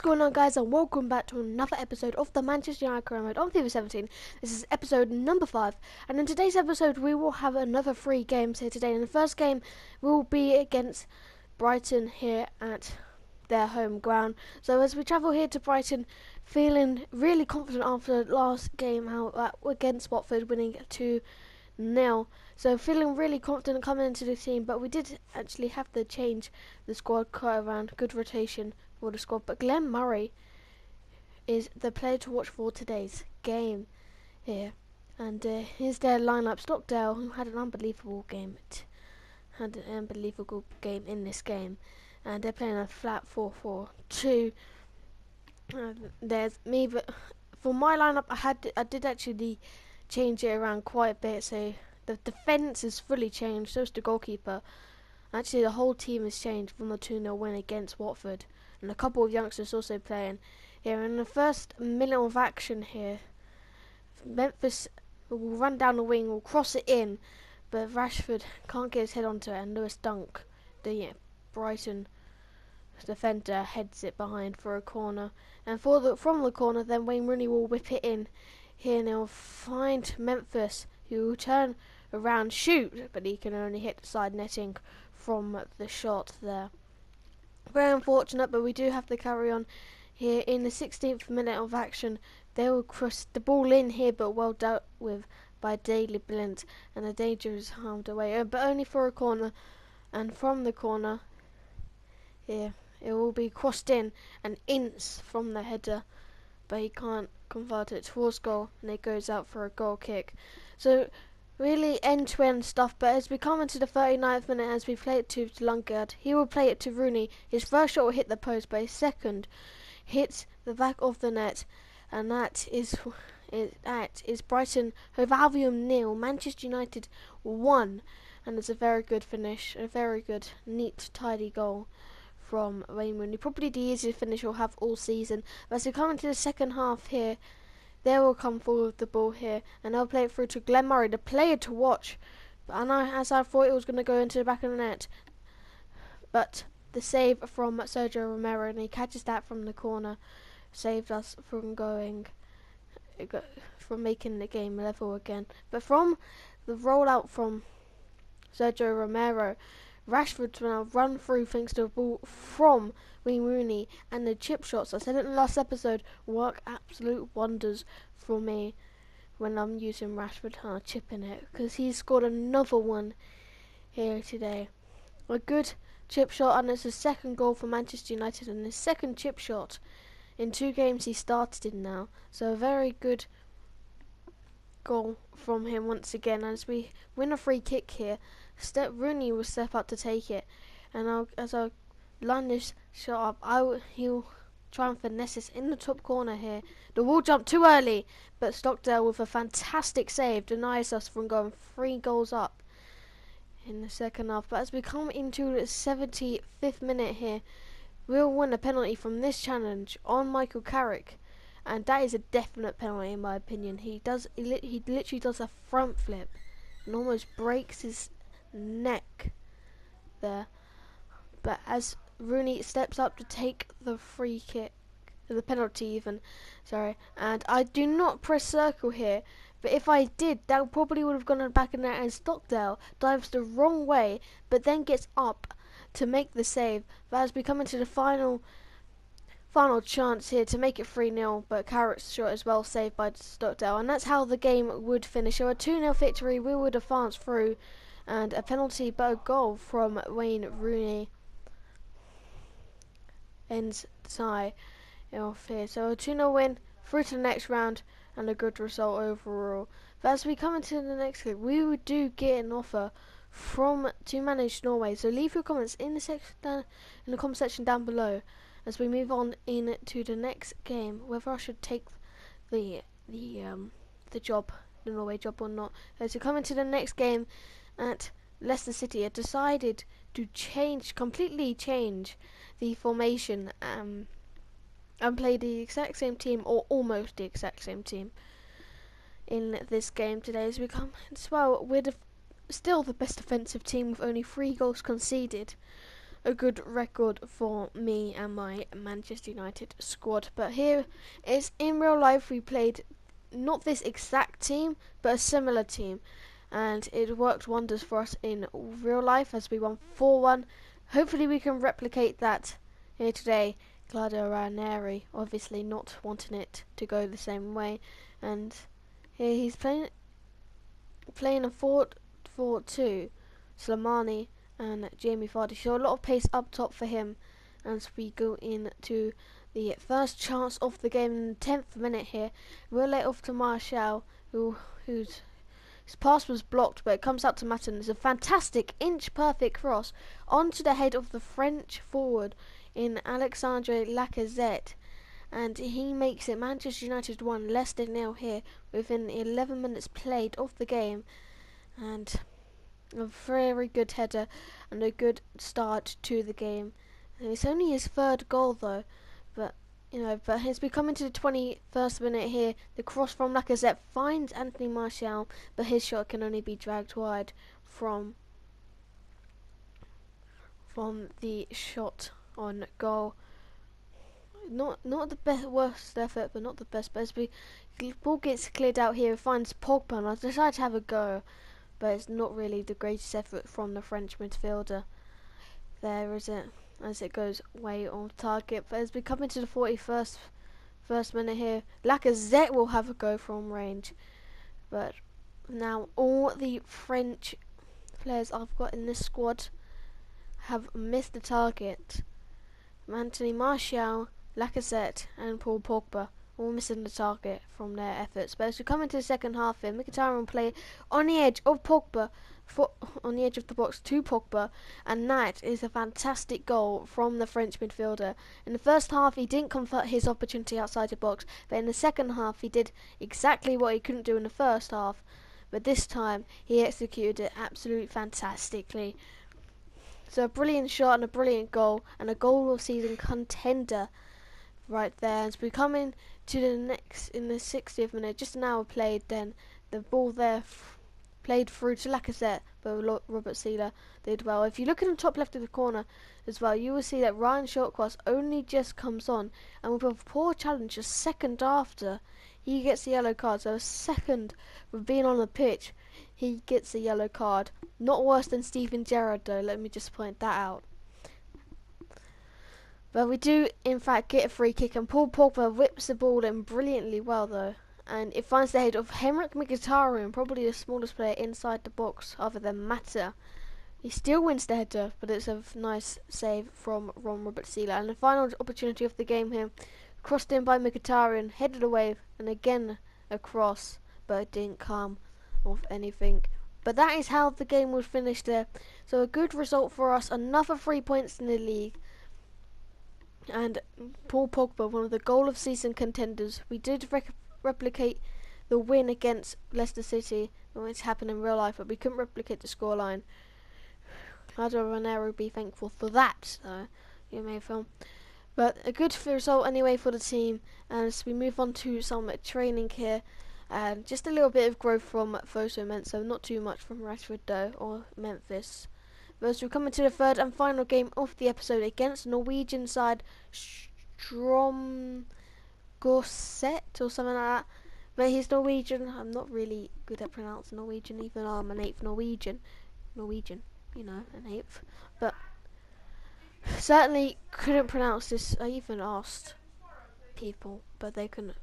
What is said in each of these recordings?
going on, guys, and welcome back to another episode of the Manchester United career mode on FIFA 17. This is episode number 5, and in today's episode we will have another 3 games here today. And the first game will be against Brighton here at their home ground. So as we travel here to Brighton, feeling really confident after the last game out against Watford, winning 2-0. So feeling really confident coming into the team, but we did actually have to change the squad quite around. Good rotation for the squad, but Glenn Murray is the player to watch for today's game here. And here's their lineup. Stockdale, who had an unbelievable game, in this game, and they're playing a flat 4-4-2. There's me, but for my lineup, I did actually change it around quite a bit. So the defence is fully changed. So is the goalkeeper. Actually, the whole team has changed from the 2-0 win against Watford, and a couple of youngsters also playing here. In the first minute of action here, Memphis will run down the wing, will cross it in, but Rashford can't get his head onto it, and Lewis Dunk, the Brighton defender, heads it behind for a corner. And from the corner, then Wayne Rooney will whip it in here, and he'll find Memphis, who will turn around, shoot, but he can only hit the side netting from the shot there. Very unfortunate, but we do have to carry on here. In the 16th minute of action, they will cross the ball in here, but well dealt with by Daley Blind, and the danger is harmed away, but only for a corner. And from the corner here, it will be crossed in, and Ince from the header, but he can't convert it towards goal, and it goes out for a goal kick. So really end-to-end stuff. But as we come into the 39th minute, as we play it to Lundgaard, he will play it to Rooney. His first shot will hit the post, but his second hits the back of the net, and that is Brighton over Albion 0, Manchester United 1, and it's a very good finish, a very good, neat, tidy goal from Wayne Rooney. Probably the easiest finish we'll have all season. But as we come into the second half here, they will come forward with the ball here, and they'll play it through to Glenn Murray, the player to watch. As I thought it was going to go into the back of the net, but the save from Sergio Romero, and he catches that from the corner, saved us from making the game level again. But from the rollout from Sergio Romero, Rashford will now run through thanks to the ball from Wayne Rooney, and the chip shots, I said it in the last episode, work absolute wonders for me when I'm using Rashford chipping it, because he's scored another one here today. A good chip shot, and it's his second goal for Manchester United, and his second chip shot in 2 games he started in now. So a very good goal from him once again. As we win a free kick here, Rooney will step up to take it, and as I line this shot up, he'll try and finesse this in the top corner here. The wall jumped too early, but Stockdale with a fantastic save denies us from going 3 goals up in the second half. But as we come into the 75th minute here, we'll win a penalty from this challenge on Michael Carrick, and that is a definite penalty in my opinion. He literally does a front flip and almost breaks his neck there. But as Rooney steps up to take the free kick, the penalty even, and I do not press circle here, but if I did, that probably would have gone back in there, and Stockdale dives the wrong way, but then gets up to make the save. But as we come into the final chance here to make it 3-0, but Carrick's shot is well saved by Stockdale, and that's how the game would finish. So a 2-0 victory, we would advance through, and a penalty but a goal from Wayne Rooney ends the tie off here. So a 2-0 win through to the next round, and a good result overall. But as we come into the next game, we do get an offer to manage Norway. So leave your comments in the comment section down below as we move on into the next game, whether I should take the Norway job or not. As we come into the next game at Leicester City, I decided to completely change the formation and play the exact same team, or almost the exact same team, in this game today. As we come as well, we're still the best defensive team with only 3 goals conceded, a good record for me and my Manchester United squad. But here is in real life, we played not this exact team, but a similar team, and it worked wonders for us in real life as we won 4-1. Hopefully we can replicate that here today. Claudio Ranieri obviously not wanting it to go the same way, and here he's playing a 4-4-2. Slimani and Jamie Vardy show a lot of pace up top for him as we go into the first chance of the game in the 10th minute here. We'll let off to Martial, whose his pass was blocked, but it comes out to Matten. It's a fantastic inch-perfect cross onto the head of the French forward in Alexandre Lacazette, and he makes it Manchester United 1, Leicester 0 here within 11 minutes played of the game, and a very good header and a good start to the game. And it's only his third goal though, but as we come into the 21st minute here, the cross from Lacazette finds Anthony Martial, but his shot can only be dragged wide from the shot on goal. Not the best, worst effort, but not the best. But as the ball gets cleared out here, it finds Pogba, and I decided to have a go, but it's not really the greatest effort from the French midfielder. There is it, as it goes way on target. But as we come into the 41st minute here, Lacazette will have a go from range. But now all the French players I've got in this squad have missed the target. Anthony Martial, Lacazette and Paul Pogba all missing the target from their efforts. But as we come into the second half here, Mkhitaryan play on the edge of Pogba, on the edge of the box to Pogba, and that is a fantastic goal from the French midfielder. In the first half he didn't convert his opportunity outside the box, but in the second half he did exactly what he couldn't do in the first half, but this time he executed it absolutely fantastically. So a brilliant shot and a brilliant goal, and a goal of season contender right there. As we come in to the next, in the 60th minute, just an hour played, then the ball there played through to Lacazette, but Robert Sealer did well. If you look in the top left of the corner as well, you will see that Ryan Shortcross only just comes on, and with a poor challenge a second after, he gets the yellow card. So a second with being on the pitch, he gets a yellow card. Not worse than Steven Gerrard though, let me just point that out. But we do in fact get a free kick, and Paul Pogba whips the ball in brilliantly well though, and it finds the head of Henrik Mkhitaryan, probably the smallest player inside the box other than Mata. He still wins the header, but it's a nice save from Robert Sealer. And the final opportunity of the game here, crossed in by Mkhitaryan, headed away, and again a cross, but it didn't come off anything. But that is how the game was finished there. So a good result for us, another 3 points in the league. And Paul Pogba, one of the goal of season contenders. We did replicate the win against Leicester City, which happened in real life, but we couldn't replicate the scoreline. Claudio Ranieri will be thankful for that, so you may film. But a good result anyway for the team. And as we move on to some training here, and just a little bit of growth from Fosu Mensah, not too much from Rashford though, or Memphis. But as we come into the third and final game of the episode against Norwegian side Stromgorset or something like that. But he's Norwegian. I'm not really good at pronouncing Norwegian, even though I'm an 8th Norwegian, you know, an 8th. But certainly couldn't pronounce this. I even asked people, but they couldn't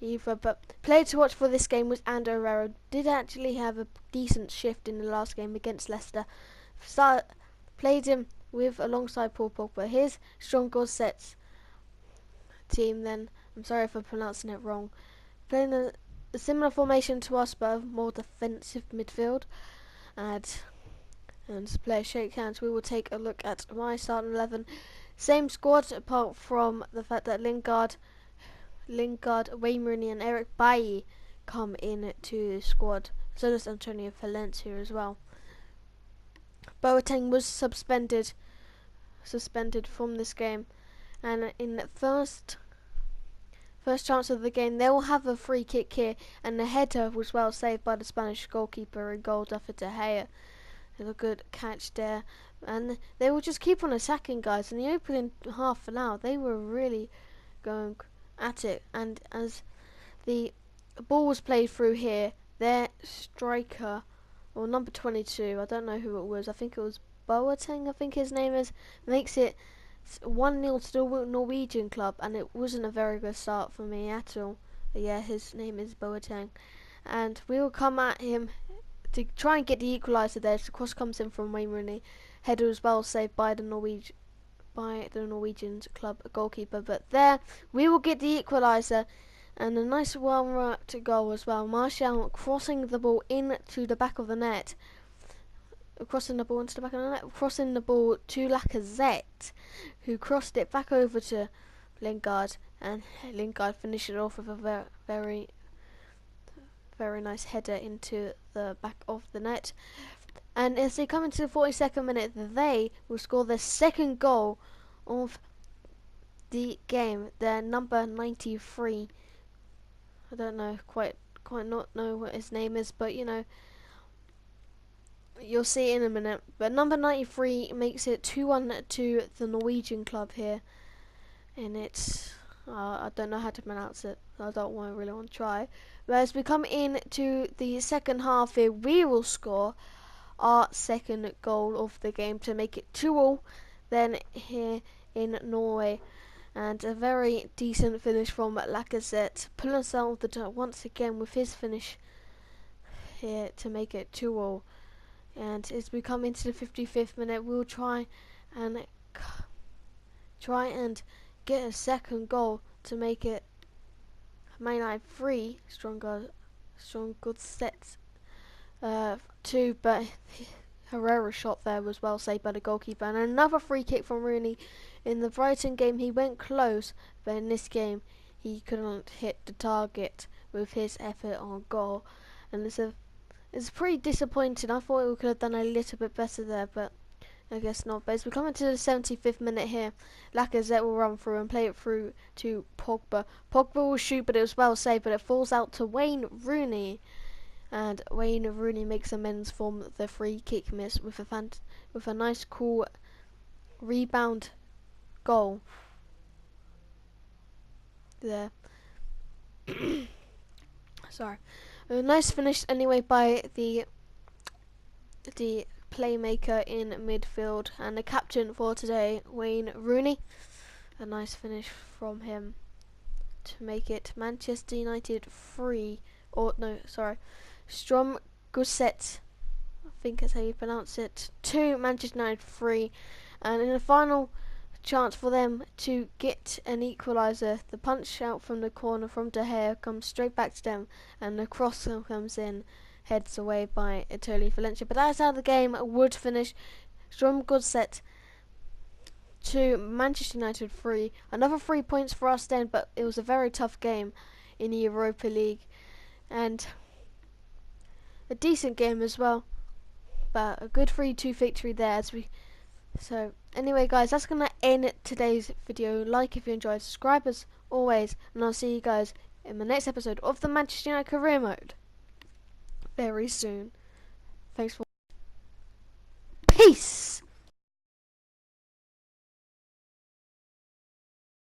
either. But player to watch for this game was Ander Herrera. Did actually have a decent shift in the last game against Leicester. Played him with alongside Paul Pogba. Here's Stromgorset's team then. I'm sorry if I'm pronouncing it wrong. Playing a similar formation to us, but a more defensive midfield. And to play a shake hands, we will take a look at my starting 11. Same squad, apart from the fact that Lingard, Wayne Rooney and Eric Bailly come in to the squad. So does Antonio Valencia as well. Boateng was suspended from this game, and in the first chance of the game, they will have a free kick here, and the header was well saved by the Spanish goalkeeper and goal David De Gea. There's a good catch there, and they will just keep on attacking, guys. In the opening half an hour, they were really going at it, and as the ball was played through here, their striker, or number 22, I don't know who it was, I think it was Boateng, I think his name is, makes it 1-0 to the Norwegian club, and it wasn't a very good start for me at all. But yeah, his name is Boateng, and we will come at him to try and get the equaliser there. The cross comes in from Wayne Rooney, header as well, saved by the Norwegian club goalkeeper. But there, we will get the equaliser, and a nice well-worked goal as well. Martial crossing the ball into the back of the net. Crossing the ball into the back of the net. Crossing the ball to Lacazette, who crossed it back over to Lingard, and Lingard finished it off with a very nice header into the back of the net. And as they come into the 42nd minute, they will score their second goal of the game. Their number 93. I don't know quite not know what his name is, but you know, you'll see it in a minute. But number 93 makes it 2-1 to the Norwegian club here, and it's I don't know how to pronounce it. I don't really want to try. But as we come into the second half here, we will score our second goal of the game to make it 2-2 then here in Norway. And a very decent finish from Lacazette, pulling us out of the dirt once again with his finish here to make it 2-2. And as we come into the 55th minute, we'll try and get a second goal to make it Man United 3, strong good sets 2, but Herrera's shot there was well saved by the goalkeeper. And another free kick from Rooney. In the Brighton game he went close, but in this game he couldn't hit the target with his effort on goal, and it's pretty disappointing. I thought we could have done a little bit better there, but I guess not. But as we come into the 75th minute here, Lacazette will run through and play it through to Pogba. Pogba will shoot, but it was well saved, but it falls out to Wayne Rooney. And Wayne Rooney makes amends from the free kick miss with a nice cool rebound goal there. Sorry. A nice finish anyway by the playmaker in midfield and the captain for today, Wayne Rooney. A nice finish from him to make it Manchester United 3, or no, sorry, Strom Gusset, I think that's how you pronounce it, 2, Manchester United 3. And in the final chance for them to get an equaliser, the punch out from the corner from De Gea comes straight back to them, and the cross comes in, heads away by Itoli Valencia. But that's how the game would finish. Strom Gusset 2, Manchester United 3. Another 3 points for us then, but it was a very tough game in the Europa League, and a decent game as well, but a good 3-2 victory there. So anyway guys, that's gonna end today's video. Like if you enjoyed, subscribe as always, and I'll see you guys in the next episode of the Manchester United career mode very soon. Thanks for peace.